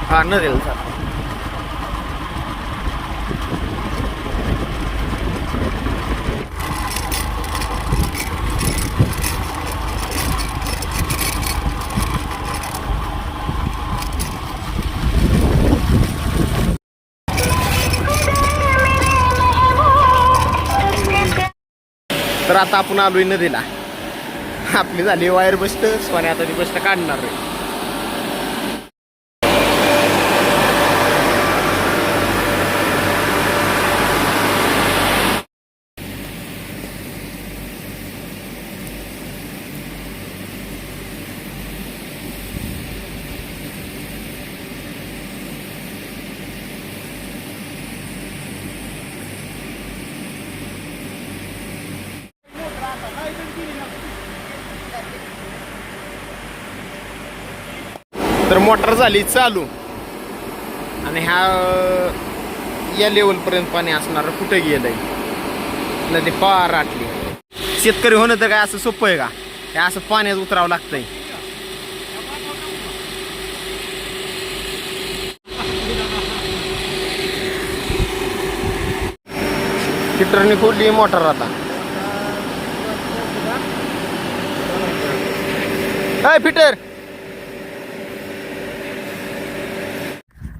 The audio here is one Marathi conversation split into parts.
हा नदीला जातो. तर आता आपण आलोय नदीला. आपली झाली वायर बस्ट. सोने आता ती बस्ट काढणार आहे. तर मोटर झाली चालू आणि ह्या या लेवलपर्यंत पाणी असणार. कुठे गेलंय नदी पार आटली. शेतकरी होणं तर काय असं सोपं आहे का? हे असं पाण्यात उतरावं लागतंय. फिटरने खोलली मोटर आता. हाय फिटर.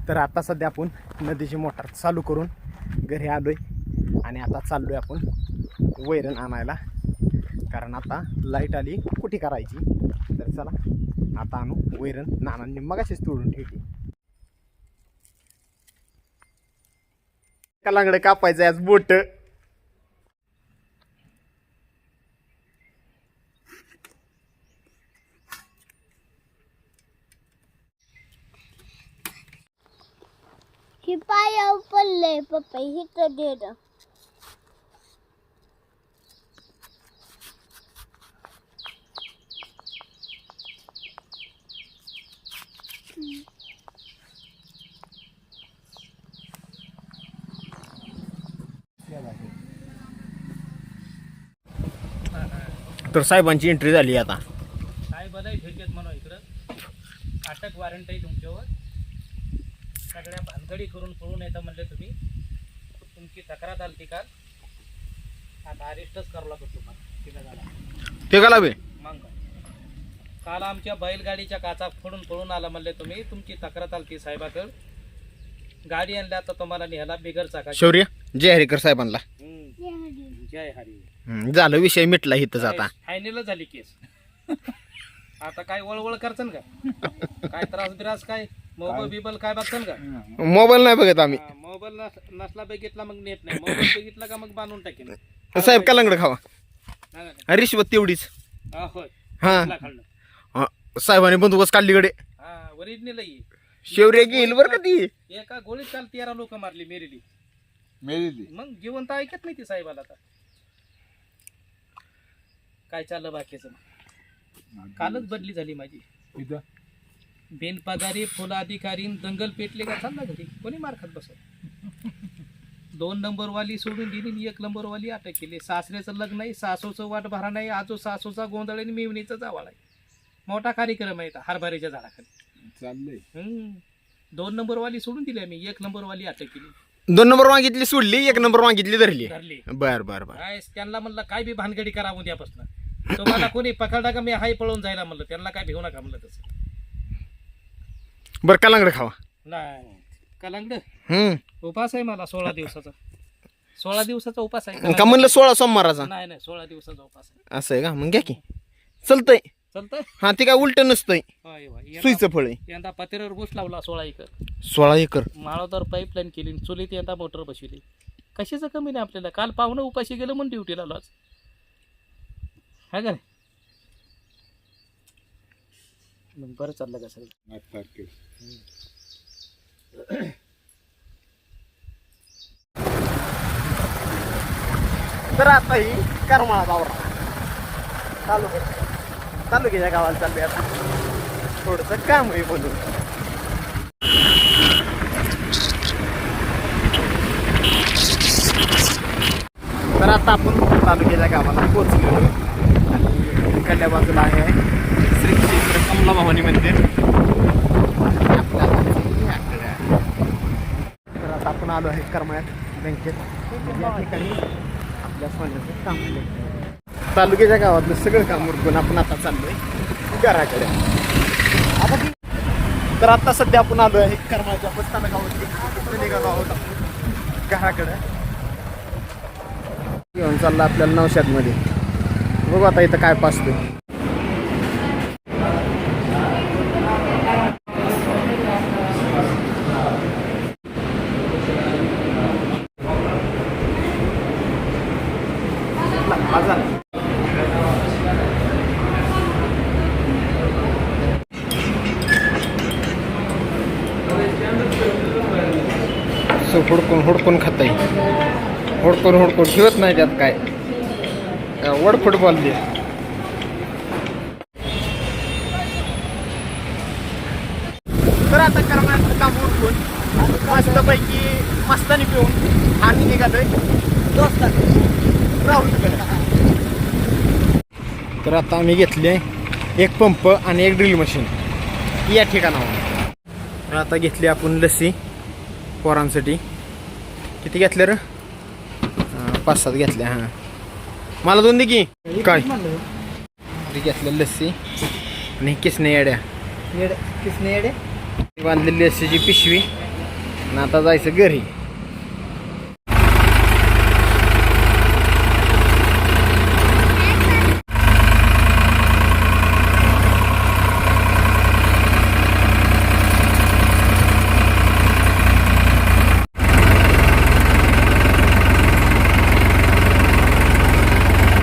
तर आता सध्या आपण नदीची मोटर चालू करून घरी आलोय आणि आता चाललोय आपण वैरण आणायला. कारण आता लाईट आली कुठे करायची. तर चला आता आणू वैरण. नानांनी मगाशीच तोडून ठेवली. कलांगडे कापायचं आज बोट. ही पायावर पडले पप्पा. ही तर दे द. तर साहेबांची एंट्री झाली आता. साहेबाला भेटत म्हणा इकडं. अटक वॉरंट आहे तुमच्यावर. सगळ्या भानगडी करून पळून येतं म्हणले तुम्ही. तुमची तक्रार आली काल. आता अरेस्टच करावं लागत तुम्हाला. तिला झाला ते का बे. मग काल आमच्या बैलगाडीच्या काचा फोडून पळून आला म्हणले तुम्ही. तुमची तक्रार आली साहेबाकडं. गाडी आणल्या आता तुम्हाला न्यायला बिगर चाका. शौर्य जय हरिकर साहेबांना. जय हरी. झालं विषय मिटला इथंच आता. फायनल झाली केस. आता काय वळवळ करसन का? काय त्रास बिरास काय? मोबाईल बिबल काय बघसन का? मोबाईल नाही बघत आम्ही. मोबाईल नसला बघितला मग नेट नाही. मोबाईल बघितला का मग बांधून टाकेन. साहेब कलांगड खावा. रिश्वत तेवढीच. होय. हा साहेबांनी बंदोबस्त काढली कडे. हा ओरिजिनल शौर्य घेईल बरं का ती. एका गोळीत काल 13 लोक मारली मेलेली. मग जिवंत ऐकत नाही ती साहेबाला. आता काय चाललं बाकीचं. कालच बदली झाली माझी. बेनपगारी फुल अधिकारी दंगल पेटले का चालला घरी. कोणी मार खात बसत. 2 नंबरवाली सोडून दिली. 1 नंबरवाली अटक केली. सासऱ्याचं लग्न नाही. सासूचं वाट भरा नाही. आजो सासूचा गोंधळ आणि मिवणीचा जावाळ आहे. मोठा कार्यक्रम आहे हरभऱ्याच्या झाडाखाली चाललंय. 2 नंबरवाली सोडून दिली आम्ही. 1 नंबरवाली अटक केली. 2 नंबर मागितली सोडली. 1 नंबर मागितली धरली. बर बर बर. काय त्यांना म्हणलं काय बी भानगडी करा उद्यापासून. तुम्हाला कोणी पकडला का मी हाय पळून जायला म्हणलं. त्यांना काय भिवू नका म्हणलं तसं. बर कलांगड खावा. नाही कलांगड उपास आहे मला 16 दिवसाचा. 16 दिवसाचा उपास आहे का म्हणलं 16 सोमवाराचा. नाही नाही 16 दिवसाचा उपास आहे. असं आहे का. मग घ्या की चलतंय. चालतंय. हा ते काय उलट नसतंय. सुईचं फळ आहे. यंदा पत्र्यावर घुस लावला 16 एकर. 16 एकर. माळावर पाईपलाईन केली. चुलीत यंदा मोटर बसवली. कशाचं कमी नाही आपल्याला. काल पाहुणं उपाशी गेलं म्हणून ड्युटीला आलो आज. हा का नाही. मग बरं चाललं का सर. तर आता ही करमाळा गावरा तालुक्याच्या गावाला चाललोय. आता थोडंसं काम आहे बोलून. तर आता आपण तालुक्याच्या गावाला पोहोचलेलो आणि इकडल्या बाजूला आहे श्री क्षेत्र कमला भवानी मंदिर. आपल्याला आलो आहे करमाळ्यात बँकेत. या ठिकाणी आपल्या सोन्याचं काम आहे. तालुक्याच्या गावातलं सगळं काम उरकून आपण आता चाललोय घराकडे. तर आता सध्या आपण आलो आहे करमाळ्याच्या बसस्थानकावरती निघालो आहोत आपण घराकडे. घेऊन चाललं आपल्याला नौशादमध्ये. बघू आता इथं काय पाचतोय. सो हुडकून खाता येईल. हुडकून ठेवत नाही त्यात काय वड फुटबॉल दे. तर आता करमाळ्याचं काम उरकून मस्तपैकी मस्तानी पिऊन आम्ही निघालोय राहुलकडे. तर आता आम्ही घेतले एक पंप आणि एक ड्रिल मशीन या ठिकाणावर. तर आता घेतली आपण लस्सी पोरांसाठी. किती घेतल्या रे? 5-7 घेतल्या. हां मला 2 दे की. काय घेतलं लस्सी आणि किसने येड्या बांधलेली लस्सीची पिशवी आणि आता जायचं घरी.